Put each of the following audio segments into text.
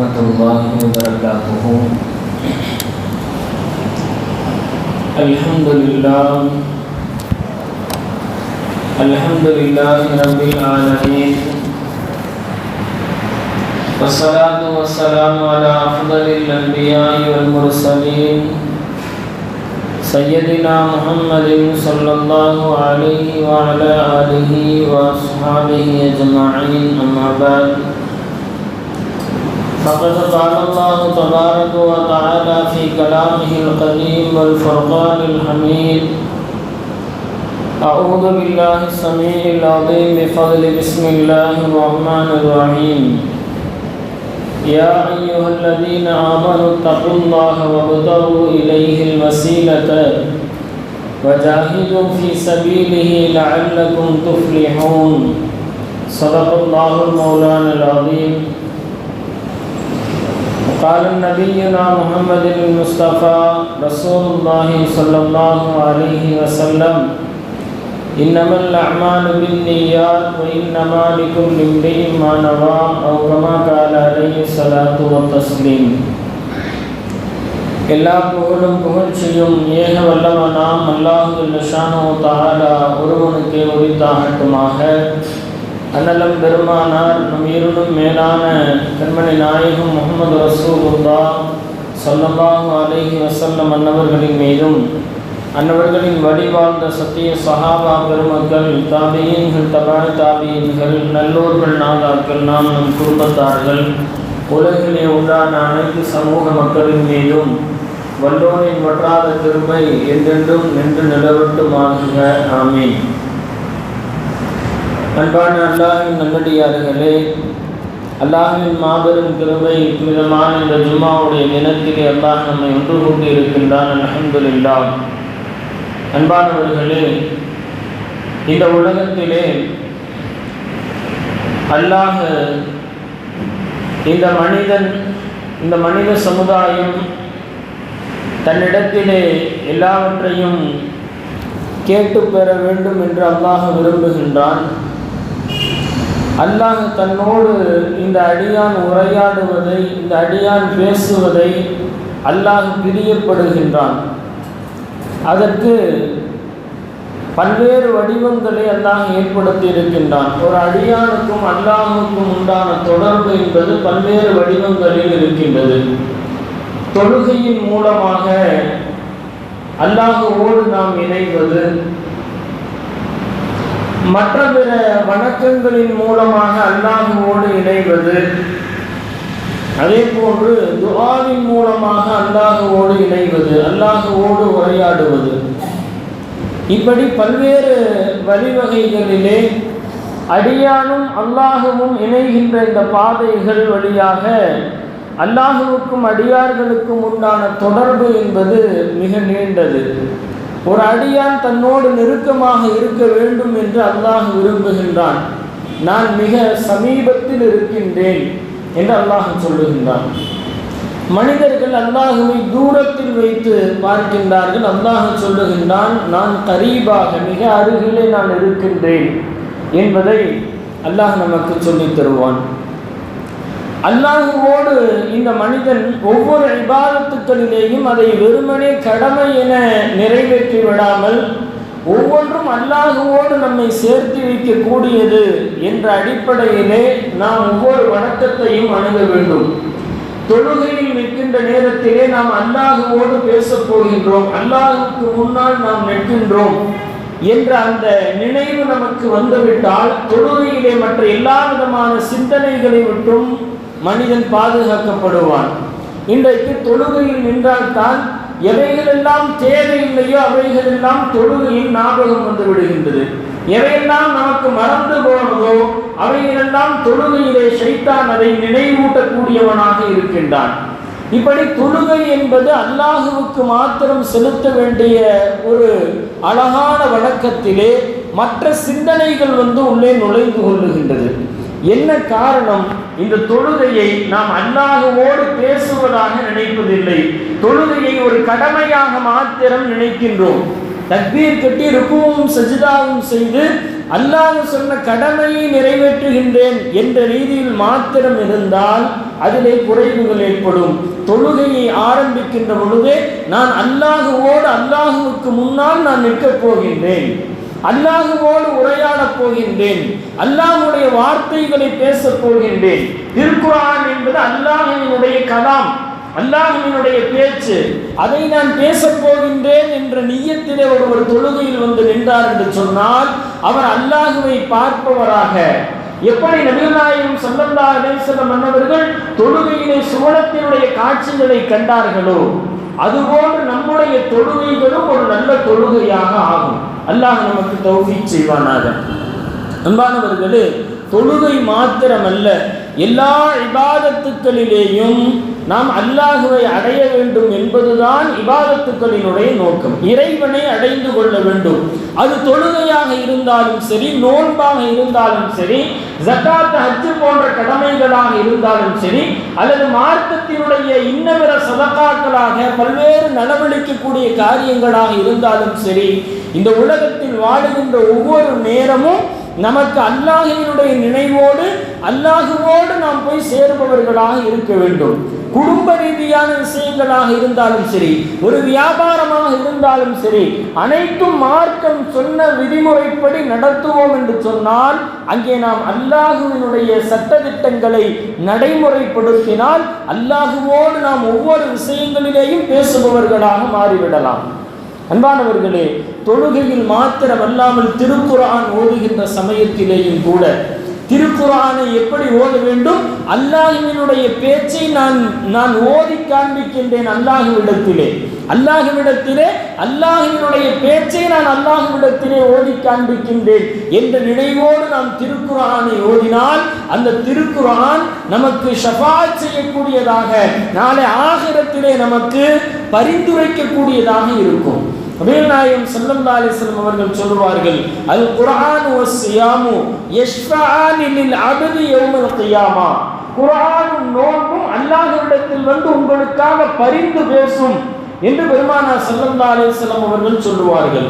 ورحمة الله وبركاته. الحمد لله رب العالمين، والصلاة والسلام على أفضل الأنبياء والمرسلين سيدنا محمد صلى الله عليه وعلى آله وأصحابه أجمعين. أما بعد، فقد قال الله تبارك وتعالى في كلامه القديم والفرقان الحميد: أعوذ بالله السميع العظيم بفضل بسم الله الرحمن الرحيم. يا أيها الذين آمنوا اتقوا الله وابتغوا إليه الوسيلة وجاهدوا في سبيله لعلكم تفلحون. صدق الله المولانا العظيم. قال نبينا محمد المصطفى رسول الله صلى الله عليه وسلم: إنما الأعمال بالنيات وإنما لكل امرئ ما نوى، أو كما قال عليه الصلاة والتسليم. எல்லா புகழும் புகழ்ச்சியும் ஏக வல்லவனாம் அல்லாஹ் ஜல்லஷானஹு தஆலா ஒருவனுக்கே உரித்தாகட்டுமாக. அன்னலம் பெருமானார் நம் இருளும் மேலான கண்மணி நாயகம் முஹம்மது ரசூலுல்லாஹ் ஸல்லல்லாஹு அலைஹி வஸல்லம் அன்னவர்களின் மீதும், அன்னவர்களின் வழிவாழ்ந்த சத்திய சஹாபா பெருமக்கள், தாபியீன்கள், தபாய் தாபியீன்கள், நல்லோர்கள், நாதாக்கள், நாம் நம் குடும்பத்தார்கள், உலகிலே உண்டான அனைத்து சமூக மக்களின் மீதும் வல்லோரின் வற்றாத கிருபை என்றென்றும் நின்று நிலவட்டுமாக. ஆமீன். அன்பான அல்லாஹ்வின் நல்லடியார்களே, அல்லாஹ்வின் மாபெரும் கிருபை புனிதமான இந்த ஜும்மாவுடைய தினத்திலே அல்லாஹ் நம்மை ஒன்று கூட்டி இருக்கின்றான். அல்ஹம்துலில்லாஹ். அன்பானவர்களே, இந்த உலகத்திலே அல்லாஹ் இந்த மனித சமுதாயம் தன்னிடத்திலே எல்லாவற்றையும் கேட்டு பெற வேண்டும் என்று அல்லாஹ் விரும்புகின்றான். அல்லாஹ் தன்னோடு இந்த அடியான் உரையாடுவதை, இந்த அடியான் பேசுவதை அல்லாஹ் பிரியப்படுகின்றான். அதற்கு பல்வேறு வடிவங்களை அல்லாஹ் ஏற்படுத்தி இருக்கின்றான். ஒரு அடியானுக்கும் அல்லாஹுக்கும் உண்டான தொடர்பு என்பது பல்வேறு வடிவங்களில் இருக்கின்றது. தொழுகையின் மூலமாக அல்லாஹுவோடு நாம் இணைவது, மற்ற பிற வணக்கங்களின் மூலமாக அல்லாஹுவோடு இணைவது, அதே போன்று துஆவின் மூலமாக அல்லாஹுவோடு இணைவது, அல்லாஹுவோடு உரையாடுவது, இப்படி பல்வேறு வழிவகைகளிலே அடியானும் அல்லாஹுவும் இணைகின்ற இந்த பாதைகள் வழியாக அல்லாஹுவுக்கும் அடியார்களுக்கும் உண்டான தொடர்பு என்பது மிக நீண்டது. ஒரு அடியான் தன்னோடு நெருக்கமாக இருக்க வேண்டும் என்று அல்லாஹ் விரும்புகின்றான். நான் மிக சமீபத்தில் இருக்கின்றேன் என்று அல்லாஹ் சொல்லுகின்றான். மனிதர்கள் அல்லாஹுவை தூரத்தில் வைத்து பார்க்கின்றார்கள். அல்லாஹ் சொல்லுகின்றான், நான் கரீபாக, மிக அருகிலே நான் இருக்கின்றேன் என்பதை அல்லாஹ் நமக்கு சொல்லித் தருவான். அல்லாஹுவோடு இந்த மனிதன் ஒவ்வொரு இபாதத்துக்களிலேயும் அதை வெறுமனே கடமை என நிறைவேற்றி விடாமல், ஒவ்வொன்றும் அல்லாஹுவோடு நம்மை சேர்த்து வைக்கக்கூடியது என்ற அடிப்படையிலே நாம் ஒவ்வொரு வணக்கத்தையும் அணுக வேண்டும். தொழுகையில் நிற்கின்ற நேரத்திலே நாம் அல்லாஹுவோடு பேசப் போகின்றோம், அல்லாஹுக்கு முன்னால் நாம் நிற்கின்றோம் என்ற அந்த நினைவு நமக்கு வந்துவிட்டால் தொழுகையிலே மற்ற எல்லா விதமான சிந்தனைகளை விட்டும் மனிதன் பாதுகாக்கப்படுவான். இன்றைக்கு தொழுகையில் நின்றால்தான் எவைகளெல்லாம் தேவையில்லையோ அவைகளெல்லாம் தொழுகையில் ஞாபகம் வந்து விடுகின்றது. எவையெல்லாம் நமக்கு மறந்து போனதோ அவைகளெல்லாம் தொழுகையிலே ஷைத்தான் அதை நினைவூட்டக்கூடியவனாக இருக்கின்றான். இப்படி தொழுகை என்பது அல்லாஹுவுக்கு மாத்திரம் செலுத்த வேண்டிய ஒரு அழகான வணக்கத்திலே மற்ற சிந்தனைகள் உள்ளே நுழைந்து கொள்ளுகின்றது. என்ன காரணம்? இந்த தொழுகையை நாம் அல்லாஹுவோடு பேசுவதாக நினைப்பதில்லை. தொழுகையை ஒரு கடமையாக மாத்திரம் நினைக்கின்றோம். தக்பீர் கட்டி ருக்குவும் சஜிதாவும் செய்து அல்லாஹ் சொன்ன கடமையை நிறைவேற்றுகின்றேன் என்ற ரீதியில் மாத்திரம் இருந்தால் அதிலே குறைவுகள் ஏற்படும். தொழுகையை ஆரம்பிக்கின்ற பொழுதே நான் அல்லாஹுவுக்கு முன்னால் நான் நிற்கப் போகின்றேன், அல்லாஹுவோடு உரையாடப் போகின்றேன், அல்லாஹுடைய வார்த்தைகளை பேசப் போகின்றேன். திருக்குர்ஆன் என்பது அல்லாஹ்வினுடைய கலாம், அல்லாஹ்வினுடைய பேச்சு. அதை நான் பேசப் போகின்றேன் என்ற நிய்யத்திலே ஒருவர் தொழுகையில் வந்து நின்றார் என்று சொன்னால் அவர் அல்லாஹுவை பார்ப்பவராக, எப்படி நபிகள் நாயகம் ஸல்லல்லாஹு அலைஹி வஸல்லம் அன்னவர்கள் தொழுகையிலே சுவனத்தினுடைய காட்சிகளை கண்டார்களோ அதுபோன்று நம்முடைய தொழுகைகளும் ஒரு நல்ல தொழுகையாக ஆகும். அல்லாஹ் நமக்கு தௌஃபீக் செய்வானாக. அன்பானவர்களே, தொழுகை மாத்திரமல்ல, எல்லா இபாதத்துக்களிலேயும் நாம் அல்லாஹுவை அடைய வேண்டும் என்பதுதான் இபாதத்துக்களினுடைய நோக்கம். இறைவனை அடைந்து கொள்ள வேண்டும். அது தொழுகையாக இருந்தாலும் சரி, நோன்பாக இருந்தாலும் சரி, ஜகாத், ஹஜ் போன்ற கடமைகளாக இருந்தாலும் சரி, அல்லது மார்க்கத்தினுடைய இன்னபிற சதகாக்களாக பல்வேறு நடவடிக்கக்கூடிய காரியங்களாக இருந்தாலும் சரி, இந்த உலகத்தில் வாழுகின்ற ஒவ்வொரு நேரமும் நமக்கு அல்லாஹ்வினுடைய நினைவோடு அல்லாஹுவோடு நாம் போய் சேருபவர்களாக இருக்க வேண்டும். குடும்ப ரீதியான விஷயங்களாக இருந்தாலும் சரி, ஒரு வியாபாரமாக இருந்தாலும் சரி, அனைத்தும் மார்க்கம் சொன்ன விதிமுறைப்படி நடத்துவோம் என்று சொன்னால் அங்கே நாம் அல்லாஹுவினுடைய சட்டதிட்டங்களை நடைமுறைப்படுத்தினால் அல்லாஹுவோடு நாம் ஒவ்வொரு விஷயங்களிலேயும் பேசுபவர்களாக மாறிவிடலாம். அன்பானவர்களே, தொழுகையில் மாத்திரமல்லாமல் திருக்குர்ஆன் ஓதுகின்ற சமயத்திலேயும் கூட திருக்குர்ஆனை எப்படி ஓத வேண்டும்? அல்லாஹ்வினுடைய பேச்சை நான் ஓதி காண்பிக்கின்றேன் அல்லாஹ்விடத்திலே, அல்லாஹ்வினுடைய பேச்சை நான் அல்லாஹ்விடத்திலே ஓதி காண்பிக்கின்றேன் என்ற நினைவோடு நாம் திருக்குர்ஆனை ஓதினால் அந்த திருக்குர்ஆன் நமக்கு ஷஃபாஅத் செய்யக்கூடியதாக, நாளை ஆகிரத்திலே நமக்கு பரிந்துரைக்கக்கூடியதாக இருக்கும். நபிகள் நாயகம் ஸல்லல்லாஹு அலைஹி வஸல்லம் அவர்கள் சொல்வார்கள், அல் குர்ஆன் வஸ்ஸியாமு யஷ்ஃபஆனி லில் அப்தி யௌமல் கியாமா. குர்ஆனும் நோன்பும் அல்லாஹ்விடத்தில் வந்து உங்களுக்காக பரிந்து பேசும் என்று பெருமானார் ஸல்லல்லாஹு அலைஹி வஸல்லம் அவர்கள் சொல்வார்கள்.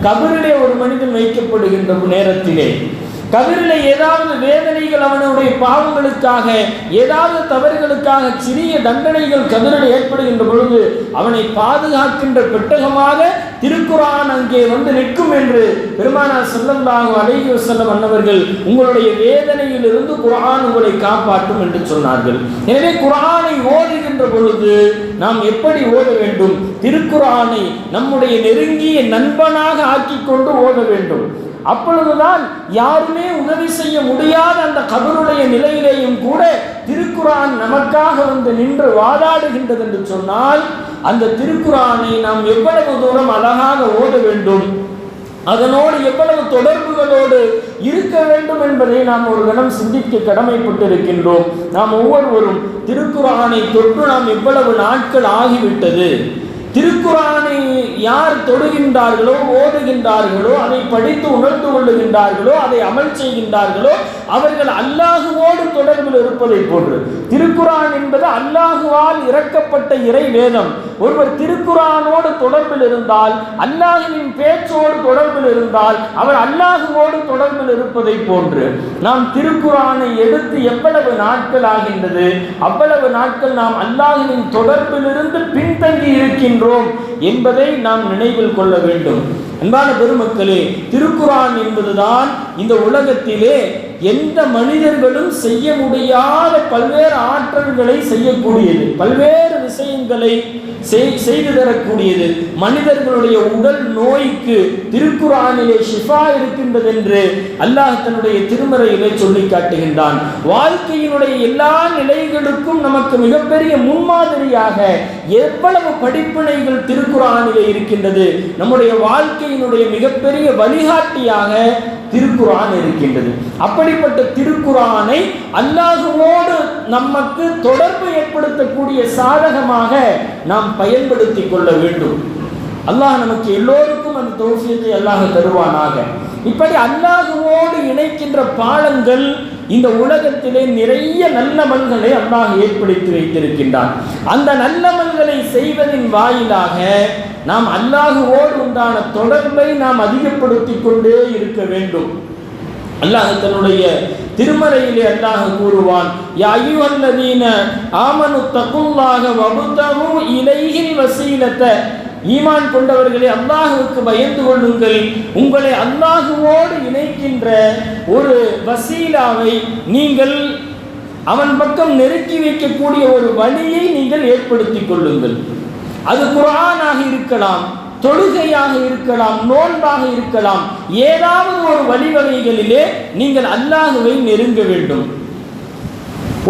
கபரிலே ஒரு மனிதன் வைக்கப்படுகின்ற நேரத்திலே கபரிலே ஏதாவது வேதனைகள், அவனுடைய பாவங்களுக்காக, ஏதாவது தவறுகளுக்காக சிறிய தண்டனைகள் கபரில் ஏற்படுகின்ற பொழுது அவனை பாதுகாக்கின்ற பெட்டகமாக திருக்குர்ஆன் அங்கே வந்து நிற்கும் என்று பெருமானார் ஸல்லல்லாஹு அலைஹி வஸல்லம் அன்னவர்கள் உங்களுடைய வேதனையில் இருந்து குர்ஆன் உங்களை காப்பாற்றும் என்று சொன்னார்கள். எனவே குர்ஆனை ஓதுகின்ற பொழுது நாம் எப்படி ஓத வேண்டும்? திருக்குர்ஆனை நம்முடைய நெருங்கிய நண்பனாக ஆக்கிக் கொண்டு ஓத வேண்டும். அப்பொழுதுதான் யாருமே உதவி செய்ய முடியாத அந்த கபருடைய நிலையிலேயும் கூட திருக்குர்ஆன் நமக்காக வந்து நின்று வாதாடுகின்றது என்று சொன்னால் அந்த திருக்குர்ஆனை நாம் எவ்வளவு தூரம் அழகாக ஓத வேண்டும், அதனோடு எவ்வளவு தொடர்புகளோடு இருக்க வேண்டும் என்பதை நாம் ஒரு கணம் சிந்திக்க கடமைப்பட்டிருக்கின்றோம். நாம் ஒவ்வொருவரும் திருக்குர்ஆனை தொட்டு நாம் எவ்வளவு நாட்கள் ஆகிவிட்டது, திருக்குர்ஆனை யார் தொடுகின்றார்களோ, ஓதுகின்றார்களோ, அதை படித்து உணர்ந்து கொள்ளுகின்றார்களோ, அதை அமல் செய்கின்றார்களோ அவர்கள் அல்லாஹுவோடு தொடர்பில் இருப்பதை போன்று. திருக்குர்ஆன் என்பது அல்லாஹுவால் இறக்கப்பட்ட இறை வேதம். ஒருவர் திருக்குர்ஆனோடு தொடர்பில் இருந்தால், அல்லாஹுவின் பேச்சோடு தொடர்பில் இருந்தால் அவர் அல்லாஹுவோடு தொடர்பில் இருப்பதை போன்று. நாம் திருக்குர்ஆனை எடுத்து எவ்வளவு நாட்கள் ஆகின்றது, அவ்வளவு நாட்கள் நாம் அல்லாஹுவின் தொடர்பிலிருந்து பின்தங்கி இருக்கின்றோம் என்பதை நாம் நினைவில் கொள்ள வேண்டும். அன்பான பெருமக்களே, திருக்குர்ஆன் என்பதுதான் இந்த உலகத்திலே எந்த மனிதர்களும் செய்ய முடியாத பல்வேறு ஆற்றல்களை செய்யக்கூடியது, பல்வேறு விஷயங்களை செய்து தரக்கூடியது. மனிதர்களுடைய உடல் நோய்க்கு திருக்குர்ஆனிலே ஷிஃபா இருக்கின்றது என்று அல்லாஹ் தன்னுடைய திருமறையிலே சொல்லி காட்டுகின்றான். வாழ்க்கையினுடைய எல்லா நிலைகளுக்கும் நமக்கு மிகப்பெரிய முன்மாதிரியாக எவ்வளவு படிப்பினைகள் திருக்குர்ஆனிலே இருக்கின்றது. நம்முடைய வாழ்க்கையினுடைய மிகப்பெரிய வழிகாட்டியாக திருக்குர்ஆன் இருக்கின்றது. அப்படிப்பட்ட திருக்குர்ஆனை அல்லாஹுவோடு நமக்கு தொடர்பு ஏற்படுத்தக்கூடிய சாதகமாக நாம் பயன்படுத்தி கொள்ள வேண்டும். அல்லாஹ் நமக்கு எல்லோருக்கும் அந்த தௌஃபீகை அல்லாஹ் தருவானாக. இப்படி அல்லாஹுவோடு இணைக்கின்ற பாலங்கள் இந்த உலகத்திலே நிறைய நல்லமல்களை அல்லாஹ் ஏற்படுத்தி வைத்திருக்கின்றான். அந்த நல்லமல்களை செய்வதின் வாயிலாக நாம் அல்லாஹுவோடு உண்டான தொடர்பை நாம் அதிகப்படுத்தி கொண்டே இருக்க வேண்டும். அல்லாஹ் தன்னுடைய திருமறையிலே அல்லாஹ் கூறுவான், யா அய்யுஹல்லதீன ஆமனு தகுல்லாஹ வபுதகு இலைஹில் வஸீலத, ஈமான் கொண்டவர்களே அல்லாஹ்வுக்கு பயந்து கொள்ளுங்கள், உங்களை அல்லாஹ்வோடு இணைக்கின்ற ஒரு வசீலாவை நீங்கள் அவன் பக்கம் நெருக்கி வைக்கக்கூடிய ஒரு வழியை நீங்கள் ஏற்படுத்திக் கொள்ளுங்கள். அது குர்ஆனாக இருக்கலாம், தொழுகையாக இருக்கலாம், நோன்பாக இருக்கலாம், ஏதாவது ஒரு வழிவகைகளிலே நீங்கள் அல்லாஹ்வை நெருங்க வேண்டும்.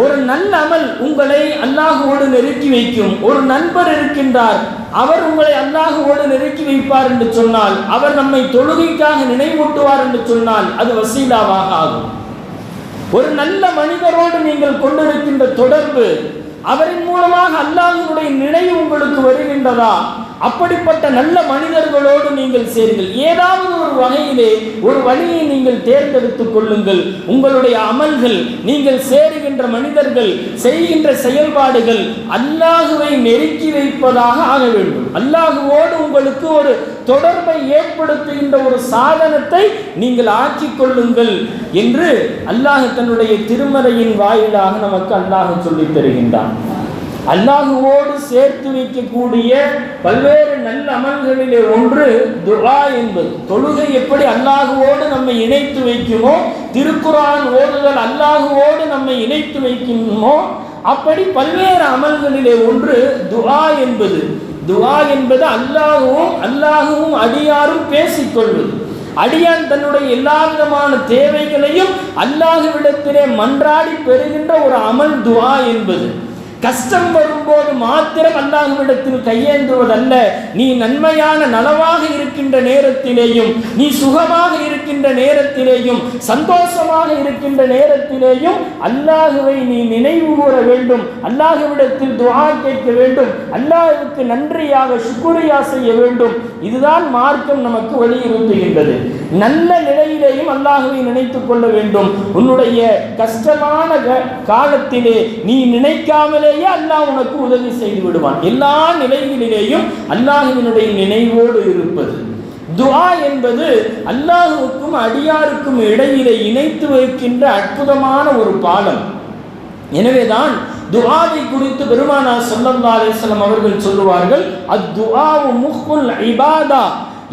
ஒரு நல்ல அமல் உங்களை அல்லாஹ்வோடு நெருக்கி வைக்கும். ஒரு நண்பர் இருக்கின்றார், அவர் உங்களை அல்லாஹ்வோடு நெருக்கி வைப்பார் என்று சொன்னால், அவர் நம்மை தொழுகைக்காக நினைவூட்டுவார் என்று சொன்னால் அது வசீலாவாக ஆகும். ஒரு நல்ல மனிதரோடு நீங்கள் கொண்டிருக்கின்ற தொடர்பு, அவரின் மூலமாக அல்லாஹ்வுடைய நினைவு உங்களுக்கு வருகின்றதா, அப்படிப்பட்ட நல்ல மனிதர்களோடு நீங்கள் சேருங்கள். ஏதாவது ஒரு வகையிலே ஒரு வழியை நீங்கள் தேர்ந்தெடுத்துக் கொள்ளுங்கள். உங்களுடைய அமல்கள், நீங்கள் சேருகின்ற மனிதர்கள், செய்கின்ற செயல்பாடுகள் அல்லாஹ்வை நெருக்கி வைப்பதாக ஆக வேண்டும். அல்லாஹ்வோடு உங்களுக்கு ஒரு தொடர்பை ஏற்படுத்துகின்ற ஒரு சாதனத்தை நீங்கள் ஆக்கிக் கொள்ளுங்கள் என்று அல்லாஹ் தன்னுடைய திருமறையின் வாயிலாக நமக்கு அல்லாஹ் சொல்லித் தருகின்றான். அல்லாஹ்வோடு சேர்த்து வைக்கக்கூடிய பல்வேறு நல்ல அமல்களிலே ஒன்று துஆ என்பது. தொழுகை எப்படி அல்லாஹ்வோடு நம்மை இணைத்து வைக்குமோ, திருக்குர்ஆன் ஓதுதல் அல்லாஹ்வோடு நம்மை இணைத்து வைக்குமோ, அப்படி பல்வேறு அமல்களிலே ஒன்று துஆ என்பது. துஆ என்பது அல்லாஹ்வும் அடியாரும் பேசிக்கொள்வது. அடியான் தன்னுடைய எல்லா விதமான தேவைகளையும் அல்லாஹ்விடத்திலே மன்றாடி பெறுகின்ற ஒரு அமல் துஆ என்பது. கஷ்டம் வரும்போது மாத்திரம் அல்லாஹ்விடத்தில் கையேந்துவதல்ல, நீ நன்மையான நலவாக இருக்கின்ற நேரத்திலேயும், நீ சுகமாக இருக்கின்ற நேரத்திலேயும், சந்தோஷமாக இருக்கின்ற நேரத்திலேயும் அல்லாஹ்வை நீ நினைவு கூற வேண்டும், அல்லாஹ்விடத்தில் துஆ கேட்க வேண்டும், அல்லாஹ்வுக்கு நன்றியாக சுக்ரியா செய்ய வேண்டும். இதுதான் மார்க்கம் நமக்கு வலியுறுத்துகின்றது. நல்ல நிலையிலேயும் அல்லாஹ்வை நினைத்துக் கொள்ள வேண்டும். உன்னுடைய கஷ்டமான காலத்திலே நீ நினைக்காமலே அல்லாஹ் உனக்கு உதவி செய்து விடுவான். எல்லா நிலைகளிலேயும் அல்லாஹ்வினுடைய நினைவோடு இருப்பது. துஆ என்பது அல்லாஹ்வுக்கும் அடியாருக்கும் இடையிலே இணைத்து வைக்கின்ற அற்புதமான ஒரு பாலம். எனவேதான் துஆவை குறித்து பெருமானார் ஸல்லல்லாஹு அலைஹி வஸல்லம் அவர்கள் சொல்லுவார்கள், அத்துஆஉ முஹ்குல் இபாதா,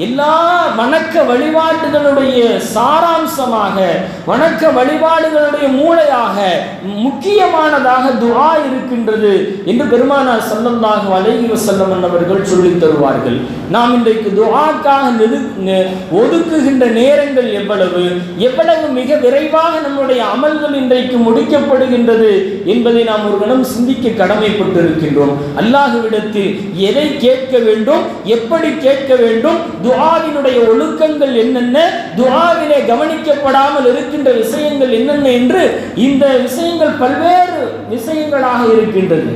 எல்லா வணக்க வழிபாடுகளுடைய சாராம்சமாக, வணக்க வழிபாடுகளுடைய மூளையாக, முக்கியமானதாக துஆ இருக்கின்றது என்று பெருமானார் ஸல்லல்லாஹு அலைஹி வஸல்லம் அவர்கள் சொல்லித் தருவார்கள். நாம் இன்றைக்கு துஆக்காக ஒதுக்குகின்ற நேரங்கள் எவ்வளவு மிக விரைவாக நம்முடைய அமல்கள் இன்றைக்கு முடிக்கப்படுகின்றது என்பதை நாம் ஒரு கணம் சிந்திக்க கடமைப்பட்டிருக்கின்றோம். அல்லாஹ்விடத்தில் எதை கேட்க வேண்டும், எப்படி கேட்க வேண்டும், துஆவினுடைய ஒழுக்கங்கள் என்னென்ன, துஆவிலே கவனிக்கப்படாமல் இருக்கின்ற விஷயங்கள் என்னென்ன என்று இந்த விஷயங்கள் பல்வேறு விஷயங்களாக இருக்கின்றது.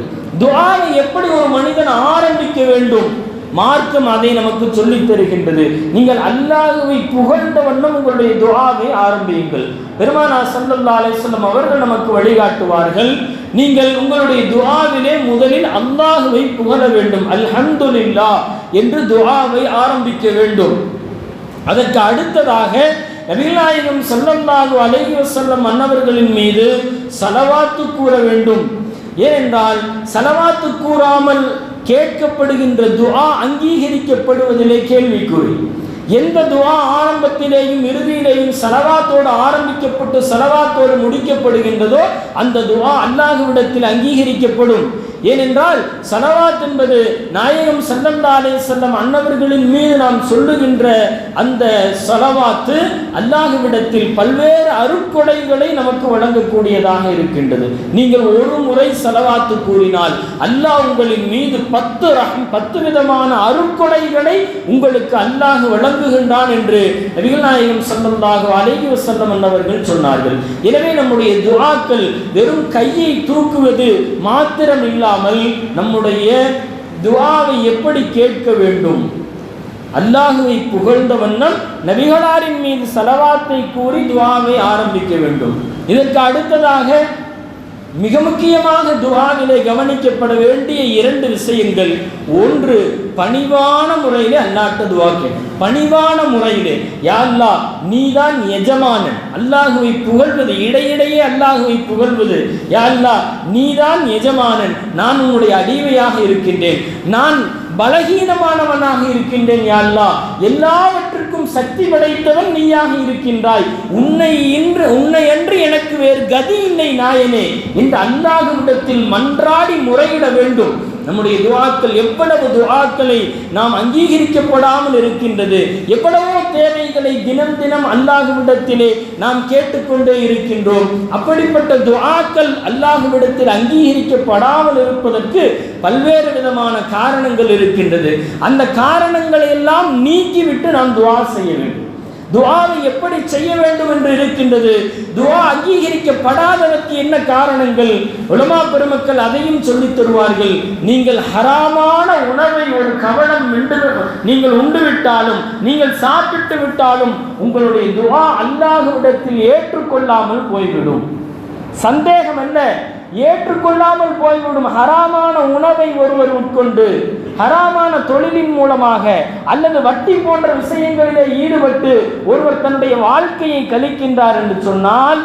துஆவை எப்படி ஒரு மனிதன் ஆரம்பிக்க வேண்டும், மார்க்கம் அதை நமக்கு சொல்லித் தருகின்றது. நீங்கள் அல்லாஹ்வை புகழ்ந்த வண்ணம் உங்களுடைய துஆவை ஆரம்பியுங்கள். பெருமானார் ஸல்லல்லாஹு அலைஹி வஸல்லம் அவர்கள் நமக்கு வழிகாட்டுவார்கள், நீங்கள் உங்களுடைய துஆவிலே முதலில் அல்லாஹ்வை புகழ வேண்டும். அல்ஹம்துலில்லாஹ் என்று துஆவை ஆரம்பிக்க வேண்டும். அதற்கு அடுத்ததாக நபிகள் நாயகம் ஸல்லல்லாஹு அலைஹி வஸல்லம் அன்னவர்களின் மீது ஸலவாத்து கூற வேண்டும். ஏனென்றால் ஸலவாத்து கூறாமல் கேட்கப்படுகின்ற துஆ அங்கீகரிக்கப்படுவதிலே கேள்விக்குறி. எந்த துஆ ஆரம்பத்திலேயும் இறுதியிலேயும் ஸலவாத்தோடு ஆரம்பிக்கப்பட்டு ஸலவாத்தோடு முடிக்கப்படுகின்றதோ அந்த துஆ அல்லாஹ்விடத்தில் அங்கீகரிக்கப்படும். ஏனென்றால் ஸலவாத் என்பது நாயகம் ஸல்லல்லாஹு அலைஹி வஸல்லம் அன்னவர்களின் மீது நாம் சொல்லுகின்ற அந்த ஸலவாத்து அல்லாஹ்விடத்தில் பல்வேறு அருட்கொடைகளை நமக்கு வழங்கக்கூடியதாக இருக்கின்றது. நீங்கள் ஒரு முறை ஸலவாத்து கூறினால் அல்லாஹ் உங்களின் மீது 10 விதமான அருட்கொடைகளை உங்களுக்கு அல்லாஹ் வழங்குகின்றான் என்று நபிகள் நாயகம் ஸல்லல்லாஹு அலைஹி வஸல்லம் அன்னவர்கள் சொன்னார்கள். எனவே நம்முடைய துஆக்கள் வெறும் கையை தூக்குவது மாத்திரம் இல்லாமல் நம்முடைய துஆவை எப்படி கேட்க வேண்டும், அல்லாஹ்வை புகழ்ந்த வண்ணம் நபிகளாரின் மீது ஸலவாத்தை கூறி துஆவை ஆரம்பிக்க வேண்டும். இதற்கு அடுத்ததாக மிக முக்கியமாக துஆவிலே கவனிக்கப்பட வேண்டிய 2 விஷயங்கள். ஒன்று, பணிவான முறையிலே அல்லாஹ்ட்ட துஆ கேட்கணும். பணிவான முறையிலே, யா அல்லாஹ் நீதான் எஜமானன், அல்லாஹ்வை புகழ்வது, இடையிடையே அல்லாஹ்வை புகழ்வது. யா அல்லாஹ் நீதான் எஜமானன், நான் உன்னுடைய அடிமையாக இருக்கின்றேன், நான் பலகீனமானவனாக இருக்கின்றேன். யா அல்லாஹ் எல்லாவற்றுக்கும் சக்தி படைத்தவன் நீயாக இருக்கின்றாய், உன்னை அன்று எனக்கு வேறு கதி இல்லை நாயனே என்று அல்லாஹ்விடத்தில் மன்றாடி முறையிட வேண்டும். நம்முடைய துஆக்கள், எவ்வளவு துஆக்களை நாம் அங்கீகரிக்கப்படாமல் இருக்கின்றது, எவ்வளவோ தேவைகளை தினம் தினம் அல்லாஹ்விடத்திலே நாம் கேட்டுக்கொண்டே இருக்கின்றோம். அப்படிப்பட்ட துஆக்கள் அல்லாஹ்விடத்தில் அங்கீகரிக்கப்படாமல் இருப்பதற்கு பல்வேறு விதமான காரணங்கள் இருக்கின்றது. அந்த காரணங்களை எல்லாம் நீக்கிவிட்டு நாம் துஆ செய்ய வேண்டும். துஆவை எப்படி செய்ய வேண்டும் என்று இருக்கின்றது. துஆ அங்கீகரிக்கப்படாததற்கு என்ன காரணங்கள்? உலமா பெருமக்கள் அதையும் சொல்லித் தருவார்கள். நீங்கள் ஹராமான உணவை ஒரு கவனம் நீங்கள் உண்டு விட்டாலும், நீங்கள் சாப்பிட்டு விட்டாலும் உங்களுடைய துஆ அல்லாஹ்விடத்தில் ஏற்றுக்கொள்ளாமல் போய்விடும். சந்தேகம் என்ன? ஏற்றுக்கொள்ளாமல் போய்விடும். ஹராமான உணவை ஒருவர் உட்கொண்டு, ஹராமான தொழிலின் மூலமாக அல்லது வட்டி போன்ற விஷயங்களிலே ஈடுபட்டு ஒருவர் தன்னுடைய வாழ்க்கையை கழிக்கின்றார் என்று சொன்னால்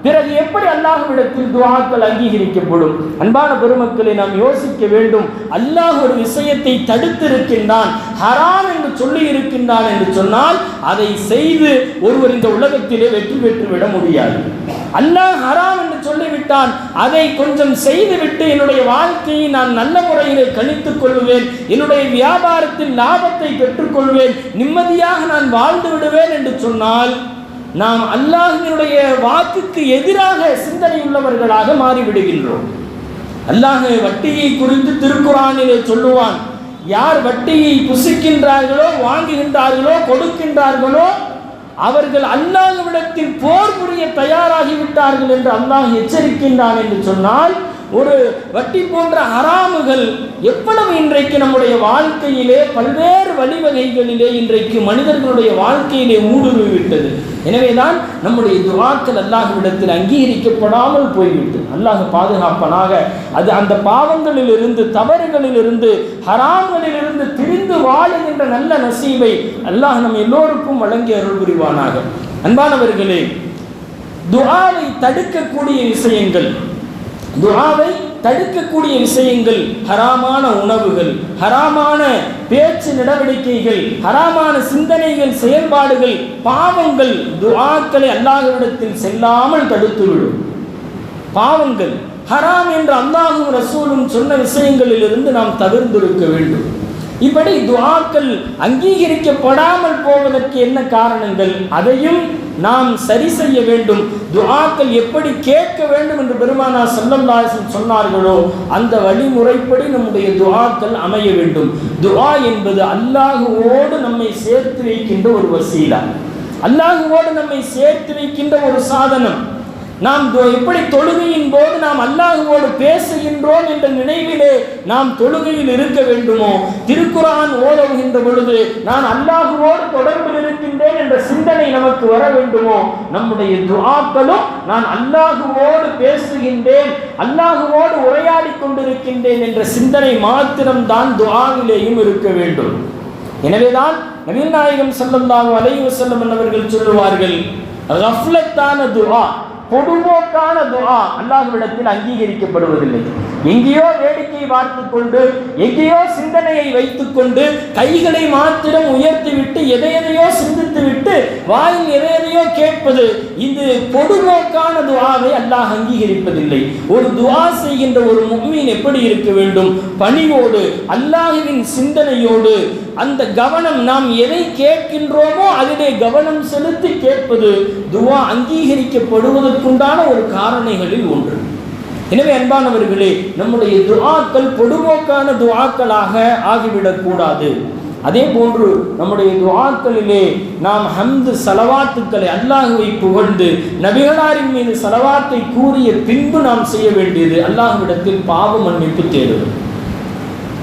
பிறகு எப்படி அல்லாஹ்விடத்தில் துஆக்கள் அங்கீகரிக்கப்படும்? அன்பான பெருமக்களை நாம் யோசிக்க வேண்டும். அல்லாஹ் ஒரு விஷயத்தை தடுத்திருக்கின்றான், ஹராம் என்று சொல்லி இருக்கின்றான் என்று சொன்னால் அதை செய்து ஒருவர் இந்த உலகத்திலே வெற்றி பெற்று விட முடியாது. அல்லாஹ் ஹராம் என்று சொல்லிவிட்டான், அதை கொஞ்சம் செய்துவிட்டு என்னுடைய வாழ்க்கையை நான் நல்ல முறையிலே கழித்துக் கொள்வேன், என்னுடைய வியாபாரத்தில் லாபத்தை பெற்றுக்கொள்வேன், நிம்மதியாக நான் வாழ்ந்து விடுவேன் என்று சொன்னால் நாம் அல்லாஹ்வினுடைய வாக்குக்கு எதிராக சிந்தனை உள்ளவர்களாக மாறிவிடுகின்றோம். அல்லாஹ் வட்டியை குறித்து திருக்குர்ஆனிலே சொல்லுவான், யார் வட்டியை புசிக்கின்றார்களோ, வாங்குகின்றார்களோ, கொடுக்கின்றார்களோ அவர்கள் அல்லாஹ்விடத்தில் போர் புரிய தயாராகிவிட்டார்கள் என்று அல்லாஹ் எச்சரிக்கின்றான் என்று சொன்னால், ஒரு வட்டி போன்ற ஹராமுகள் எவ்வளவு இன்றைக்கு நம்முடைய வாழ்க்கையிலே பல்வேறு வழிவகைகளிலே இன்றைக்கு மனிதர்களுடைய வாழ்க்கையிலே ஊடுருவிவிட்டது. எனவேதான் நம்முடைய துஆக்கள் அல்லாஹ்விடத்தில் அங்கீகரிக்கப்படாமல் போய்விட்டு, அல்லாஹ் பாதுகாப்பனாக. அது அந்த பாவங்களில் இருந்து, தவறுகளில் இருந்து, ஹராம்களிலிருந்து திரிந்து வாழுகின்ற நல்ல நசீபை அல்லாஹ் நம் எல்லோருக்கும் வழங்கி அருள் புரிவானாக. அன்பானவர்களே, துஆவை தடுக்கக்கூடிய விஷயங்கள், துஆவை தடுக்கக்கூடிய விஷயங்கள் ஹராமான உணவுகள், ஹராமான பேச்சு நடவடிக்கைகள், ஹராமான சிந்தனைகள், செயல்பாடுகள், பாவங்கள் துஆக்களை அல்லாஹ்விடத்தில் செல்லாமல் தடுத்துவிடும். பாவங்கள் ஹராம் என்று அல்லாஹ்வும் ரசூலும் சொன்ன விஷயங்களிலிருந்து நாம் தவிர்ந்திருக்க வேண்டும். இப்படி துஆக்கள் அங்கீகரிக்கப்படாமல் போவதற்கு என்ன காரணங்கள், அதையும் நாம் சரி செய்ய வேண்டும். துஆக்கள் எப்படி கேட்க வேண்டும் என்று பெருமானார் ஸல்லல்லாஹு அலைஹி வஸல்லம் சொன்னார்களோ அந்த வழிமுறைப்படி நம்முடைய துஆக்கள் அமைய வேண்டும். துஆ என்பது அல்லாஹ்வோடு நம்மை சேர்த்து வைக்கின்ற ஒரு வசீலா, அல்லாஹ்வோடு நம்மை சேர்த்து வைக்கின்ற ஒரு சாதனம். நாம் எப்படி தொழுகையின் போது நாம் அல்லாஹ்வோடு பேசுகின்றோம் என்ற நினைவிலே நாம் தொழுகையில் இருக்க வேண்டுமோ, திருக்குர்ஆன் ஓதுகின்ற பொழுது நான் அல்லாஹ்வோடு தொடர்பில் இருக்கின்றேன் என்ற சிந்தனை நமக்கு வர வேண்டுமோ, நம்முடைய துஆக்களும் நான் அல்லாஹ்வோடு பேசுகின்றேன், அல்லாஹ்வோடு உரையாடி கொண்டிருக்கின்றேன் என்ற சிந்தனை மாத்திரம்தான் துஆவிலேயும் இருக்க வேண்டும். எனவேதான் நபிகள் நாயகம் ஸல்லல்லாஹு அலைஹி வஸல்லம் அவர்கள் சொல்லுவார்கள், கஃலத்தான துஆ, பொதுவோக்கான துஆ அல்லாஹ்விடத்தில் அங்கீகரிக்கப்படுவதில்லை. எங்கேயோ வேடிக்கை பார்த்துக் கொண்டு, எங்கேயோ சிந்தனையை வைத்துக் கொண்டு, கைகளை மாத்திரம் உயர்த்திவிட்டு எதையோ சிந்தித்துவிட்டு வாயில் எதையோ கேட்பது, இது பொதுவோக்கான துஆவை அல்லாஹ் அங்கீகரிப்பதில்லை. ஒரு துஆ செய்கின்ற ஒரு முஃமின் எப்படி இருக்க வேண்டும்? பணிவோடு, அல்லாஹ்வின் சிந்தனையோடு, அந்த கவனம், நாம் எதை கேட்கின்றோமோ அதிலே கவனம் செலுத்தி கேட்பது துஆ அங்கீகரிக்கப்படுவதற்குண்டான ஒரு காரணிகளில் ஒன்று. எனவே அன்பானவர்களே, நம்முடைய துஆக்கள் பொதுவோக்கான துஆக்களாக ஆகிவிடக்கூடாது. அதே போன்று நம்முடைய துஆக்களிலே நாம் ஹம்து ஸலவாத்துக்களை, அல்லாஹ்வை புகழ்ந்து நபிகளாரின் மீது ஸலவாத்தை கூறிய பின்பு நாம் செய்ய வேண்டியது அல்லாஹ்விடத்தில் பாவ மன்னிப்பு தேடுவது.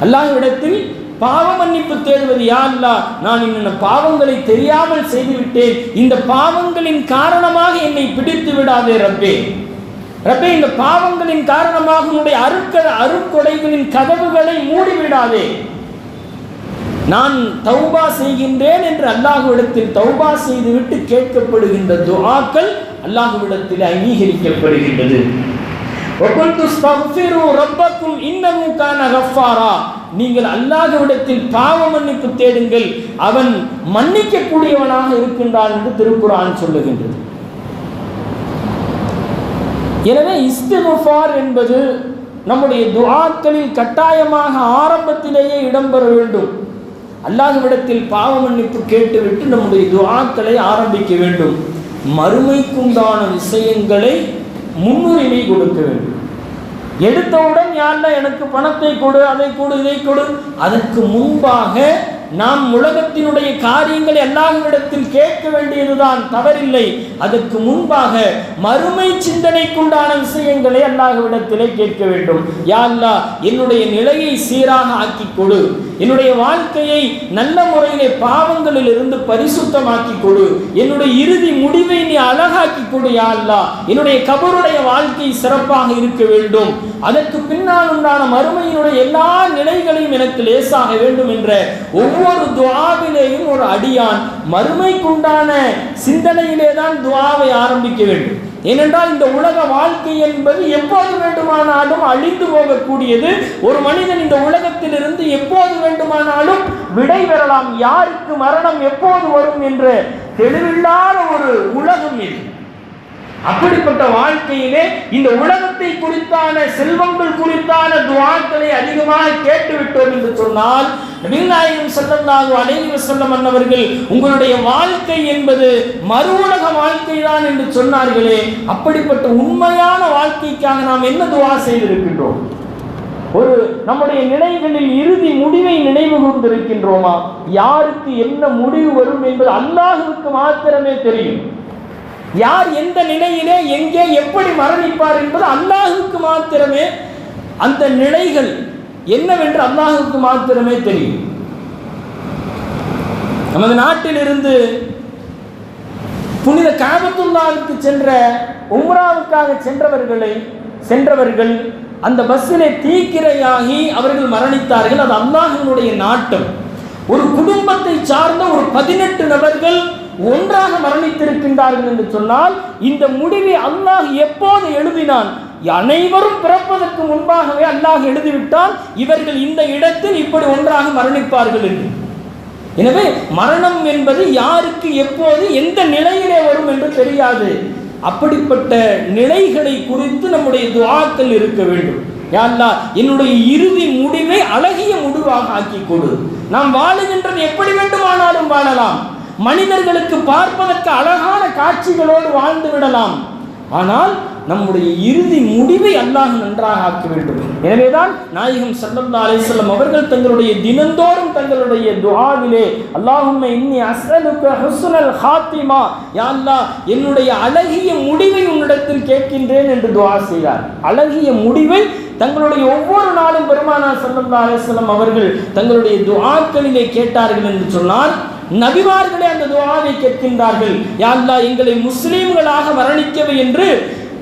அல்லாஹ்விடத்தில் பாவ மன்னிப்பு தேடுவது. யா அல்லாஹ், நான் இன்ன பாவங்களை தெரியாமல் செய்துவிட்டேன், இந்த பாவங்களின் காரணமாக என்னை பிடித்து விடாதே ரப்பே. ரப்பே, இந்த பாவங்களின் காரணமாக உன்னுடைய அருட்கொடைகளின் கதவுகளை மூடிவிடாதே. நான் தௌபா செய்கின்றேன் என்று அல்லாஹ்விடத்தில் தௌபா செய்துவிட்டு கேட்கப்படுகின்ற துஆக்கள் அல்லாஹ்விடத்தில் அங்கீகரிக்கப்படுகின்றது. நீங்கள் அல்லாஹ்விடத்தில் பாவ மன்னிப்பு தேடுங்கள், அவன் மன்னிக்கக்கூடியவனாக இருக்கின்றான் என்று திருக்குர்ஆன் சொல்லுகின்றது. எனவே இஸ்திக்ஃபார் என்பது நம்முடைய துஆக்களில் கட்டாயமாக ஆரம்பத்திலேயே இடம்பெற வேண்டும். அல்லாஹ்விடத்தில் பாவ மன்னிப்பு கேட்டுவிட்டு நம்முடைய துஆக்களை ஆரம்பிக்க வேண்டும். மறுமைக்குண்டான விஷயங்களை முன்னுரிமை கொடுக்க வேண்டும். எடுத்தவுடன் யா அல்லாஹ் எனக்கு பணத்தை கொடு, அதை கொடு, இதை கொடு, அதற்கு முன்பாக நாம் உலகத்தினுடைய காரியங்களை அல்லாஹ்விடத்தில் கேட்க வேண்டியதுதான், தவறில்லை. அதற்கு முன்பாக மறுமை சிந்தனைக்குண்டான விஷயங்களை அல்லாஹ்விடத்திலே கேட்க வேண்டும். யா அல்லாஹ் என்னுடைய நிலையை சீராக ஆக்கி கொடு, என்னுடைய வாழ்க்கையை நல்ல முறையிலே பாவங்களில் இருந்து பரிசுத்தமாக்கி கொடு, என்னுடைய இறுதி முடிவை நீ அழகாக்கி கொடு யா அல்லாஹ், என்னுடைய கபருடைய வாழ்க்கை சிறப்பாக இருக்க வேண்டும், அதற்கு பின்னால் உண்டான மறுமையினுடைய எல்லா நிலைகளையும் எனக்கு லேசாக வேண்டும் என்ற ஒவ்வொரு துஆவிலேயும் ஒரு அடியான் மறுமைக்குண்டான சிந்தனையிலே தான் துஆவை ஆரம்பிக்க வேண்டும். ஏனென்றால் இந்த உலக வாழ்க்கை என்பது எப்போது வேண்டுமானாலும் அழிந்து போகக்கூடியது. ஒரு மனிதன் இந்த உலகத்திலிருந்து எப்போது வேண்டுமானாலும் விடை பெறலாம். யாருக்கு மரணம் எப்போது வரும் என்ற தெளிவில்லாத ஒரு உலகம் இது. அப்படிப்பட்ட வாழ்க்கையிலே இந்த உலகத்தை குறித்தான செல்வங்கள் குறித்தான துஆக்களை அதிகமாக கேட்டுவிட்டோம் என்று சொன்னால், நபிகள் நாயகம் ஸல்லல்லாஹு அலைஹி வஸல்லம் அவர்கள் உங்களுடைய வாழ்க்கை என்பது மறு உலக வாழ்க்கை தான் என்று சொன்னார்களே, அப்படிப்பட்ட உண்மையான வாழ்க்கைக்காக நாம் என்ன துஆ செய்திருக்கின்றோம்? ஒரு நம்முடைய நிலைகளில் இறுதி முடிவை நினைவு கூர்ந்திருக்கின்றோமா? யாருக்கு என்ன முடிவு வரும் என்பது அல்லாஹ்வுக்கு மாத்திரமே தெரியும். யார் எந்த நிலையிலே எங்கே எப்படி மரணிப்பார் என்பது அல்லாஹ்வுக்கு மாத்திரமே, அந்த நிலைகள் என்னவென்று அல்லாஹ்வுக்கு மாத்திரமே தெரியும். நமது நாட்டிலிருந்து புனித கஅபத்துல்லாஹ்வுக்கு சென்ற உம்ராவுக்காக சென்றவர்கள் அந்த பஸ்ஸிலே தீக்கிரையாகி அவர்கள் மரணித்தார்கள். அது அல்லாஹ்வினுடைய நாட்டம். ஒரு குடும்பத்தை சார்ந்த ஒரு 18 நபர்கள் ஒன்றாக மரணித்திருக்கின்றார்கள் என்று சொன்னால், இந்த முடிவை அல்லாஹ் எப்போது எழுதினான்? அனைவரும் பிறப்பதற்கு முன்பாகவே அல்லாஹ் எழுதிவிட்டான், இவர்கள் இந்த இடத்தில் இப்படி ஒன்றாக மரணிப்பார்கள் என்று. எனவே மரணம் என்பது யாருக்கு எப்போது எந்த நிலையிலே வரும் என்று தெரியாது. அப்படிப்பட்ட நிலைகளை குறித்து நம்முடைய துஆக்கள் இருக்க வேண்டும். யா அல்லாஹ் என்னுடைய இறுதி முடிவை அழகிய முடிவாக ஆக்கி கொடு. நாம் வாழுகின்றது எப்படி வேண்டுமானாலும் வாழலாம், மனிதர்களுக்கு பார்ப்பதற்கு அழகான காட்சிகளோடு வாழ்ந்து விடலாம், ஆனால் நம்முடைய இறுதி முடிவை அல்லாஹ் நன்றாக ஆக்க வேண்டும். எனவேதான் நாயகம் ஸல்லல்லாஹு அலைஹி வஸல்லம் அவர்கள் தங்களுடைய தினந்தோறும் தங்களுடைய துஆவிலே அல்லாஹும்ம இன்னி அஸ்அலுக ஹுஸ்னல் ஹாத்திமா, யா அல்லாஹ் என்னுடைய அழகிய முடிவை உன்னிடத்தில் கேட்கின்றேன் என்று துஆ செய்தார். அழகிய முடிவை தங்களுடைய ஒவ்வொரு நாளும் பெருமானார் ஸல்லல்லாஹு அலைஹி வஸல்லம் அவர்கள் தங்களுடைய துஆக்களிலே கேட்டார்கள் என்று சொன்னால், நபிமார்களே அந்த துஆவை கேட்கின்றார்கள். யா அல்லாஹ் எங்களை முஸ்லிம்களாக மரணிக்கவே என்று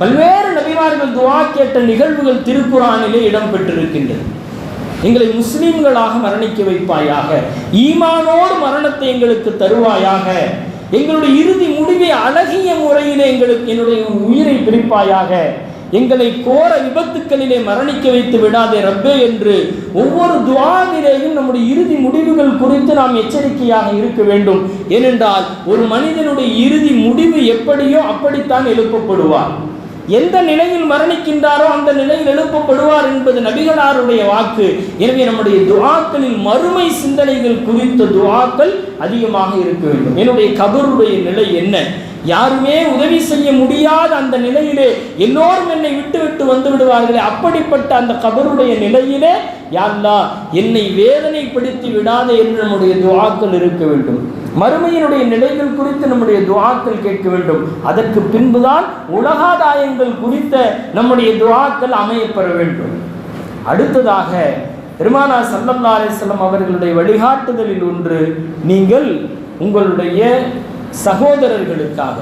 பல்வேறு நபிமார்கள் துஆ கேட்ட நிகழ்வுகள் திருக்குர்ஆனிலே இடம்பெற்றிருக்கின்றது. எங்களை முஸ்லிம்களாக மரணிக்க வைப்பாயாக, ஈமானோடு மரணத்தை எங்களுக்கு தருவாயாக, எங்களுடைய இறுதி முடிவை அழகிய முறையிலே என்னுடைய உயிரை பிரிப்பாயாக, எங்களை கோர விபத்துக்களிலே மரணிக்க வைத்து விடாதே ரப்பே என்று ஒவ்வொரு துஆவிலேயும் நம்முடைய இறுதி முடிவுகள் குறித்து நாம் எச்சரிக்கையாக இருக்க வேண்டும். ஏனென்றால் ஒரு மனிதனுடைய இறுதி முடிவு எப்படியோ அப்படித்தான் எழுப்பப்படுவார். எந்த நிலையில் மரணிக்கின்றாரோ அந்த நிலையில் எழுப்பப்படுவார் என்பது நபிகளாருடைய வாக்கு. எனவே நம்முடைய துஆக்களில் மறுமை சிந்தனைகள் குறித்த துஆக்கள் அதிகமாக இருக்க வேண்டும். என்னுடைய கபருடைய நிலை என்ன? யாருமே உதவி செய்ய முடியாத அந்த நிலையிலே எல்லோரும் என்னை விட்டு வந்து விடுவார்களே, அப்படிப்பட்ட அந்த கபருடைய நிலையிலே யா அல்லாஹ் என்னை வேதனைப்படுத்தி விடாதே என்று நம்முடைய துஆக்கள் இருக்க வேண்டும். மறுமையினுடைய நிலைகள் குறித்து நம்முடைய துஆக்கள் கேட்க வேண்டும். அதற்கு பின்புதான் உலகாதாயங்கள் குறித்த நம்முடைய துஆக்கள் அமையப்பெற வேண்டும். அடுத்ததாக பெருமானார் ஸல்லல்லாஹு அலைஹி வஸல்லம் அவர்களுடைய வழிகாட்டுதலில் ஒன்று, நீங்கள் உங்களுடைய சகோதரர்களுக்காக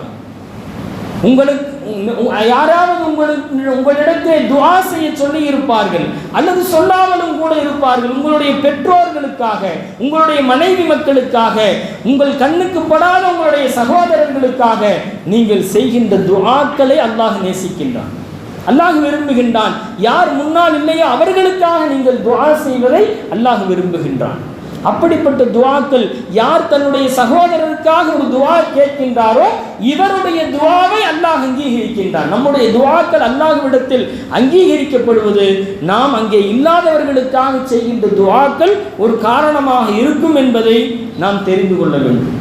யாராவது உங்களிடத்தில் துஆ செய்ய சொல்லி இருப்பார்கள் அல்லது சொல்லாமலும் கூட இருப்பார்கள். உங்களுடைய பெற்றோர்களுக்காக, உங்களுடைய மனைவி மக்களுக்காக, உங்கள் கண்ணுக்கு படாத உங்களுடைய சகோதரர்களுக்காக நீங்கள் செய்கின்ற துஆக்களை அல்லாஹ் நேசிக்கின்றான், அல்லாஹ் விரும்புகின்றான். யார் முன்னால் இல்லையோ அவர்களுக்காக நீங்கள் துஆ செய்வதை அல்லாஹ் விரும்புகின்றான். அப்படிப்பட்ட துஆக்கள், யார் தன்னுடைய சகோதரருக்காக ஒரு துஆ கேட்கின்றாரோ இவருடைய துஆவை அல்லாஹ் அங்கீகரிக்கின்றான். நம்முடைய துஆக்கள் அல்லாஹ்விடத்தில் அங்கீகரிக்கப்படுவது நாம் அங்கே இல்லாதவர்களுக்காக செய்கின்ற துஆக்கள் ஒரு காரணமாக இருக்கும் என்பதை நாம் தெரிந்து கொள்ள வேண்டும்.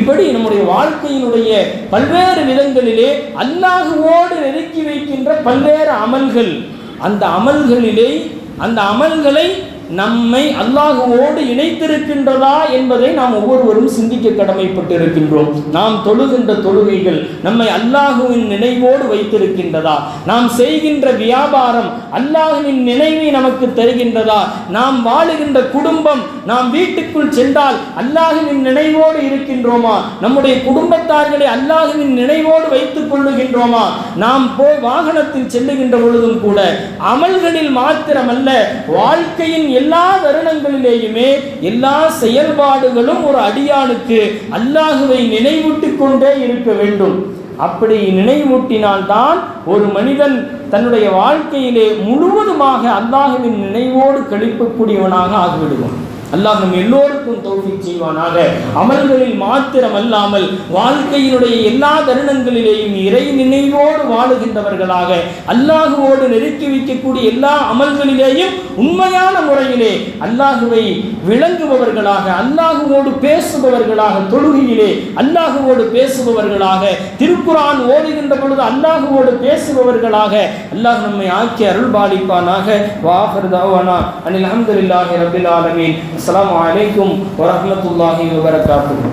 இப்படி நம்முடைய வாழ்க்கையினுடைய பல்வேறு விதங்களிலே அல்லாஹ்வோடு நெருக்கி வைக்கின்ற பல்வேறு அமல்கள், அந்த அமல்களை நம்மை அல்லாஹ்வோடு இணைத்திருக்கின்றதா என்பதை நாம் ஒவ்வொருவரும் சிந்திக்க கடமைப்பட்டிருக்கின்றோம். நாம் தொழுகின்ற தொழுகைகள் நம்மை அல்லாஹ்வின் நினைவோடு வைத்திருக்கின்றதா? நாம் செய்கின்ற வியாபாரம் அல்லாஹ்வின் நினைவை நமக்கு தருகின்றதா? நாம் வாழுகின்ற குடும்பம், நாம் வீட்டுக்குள் சென்றால் அல்லாஹ்வின் நினைவோடு இருக்கின்றோமா? நம்முடைய குடும்பத்தார்களை அல்லாஹ்வின் நினைவோடு வைத்துக் கொள்ளுகின்றோமா? நாம் வாகனத்தில் செல்லுகின்ற பொழுதும் கூட அமல்களில் மாத்திரமல்ல, வாழ்க்கையின் எல்லா தருணங்களிலேயுமே எல்லா செயல்பாடுகளும் ஒரு அடியானுக்கு அல்லாஹுவை நினைவூட்டிக் கொண்டே இருக்க வேண்டும். அப்படி நினைவூட்டினால்தான் ஒரு மனிதன் தன்னுடைய வாழ்க்கையிலே முழுவதுமாக அல்லாஹுவின் நினைவோடு கழிக்கக்கூடியவனாக ஆகிவிடுவான். அல்லாஹ் நம் எல்லோருக்கும் தௌஃபீக் செய்வானாக. அமல்களில் மாத்திரமல்லாமல் வாழ்க்கையினுடைய எல்லா தருணங்களிலேயும் இறை நினைவோடு வாழுகின்றவர்களாக, அல்லாஹுவோடு நெருக்கி வைக்கக்கூடிய எல்லா அமல்களிலேயும் உண்மையான முறையிலே அல்லாஹுவை விளங்குபவர்களாக, அல்லாஹுவோடு பேசுபவர்களாக, தொழுகையிலே அல்லாஹுவோடு பேசுபவர்களாக, திருக்குர்ஆன் ஓதுகின்ற பொழுது அல்லாஹுவோடு பேசுபவர்களாக அல்லாஹ் நம்மை ஆக்கி அருள்பாலிப்பானாக. வாஹிர் தஅவானா அனில் ஹம்துலில்லாஹி ரப்பில் ஆலமீன். அஸ்ஸலாமு அலைக்கும் வரஹ்மத்துல்லாஹி வபரகாத்துஹு.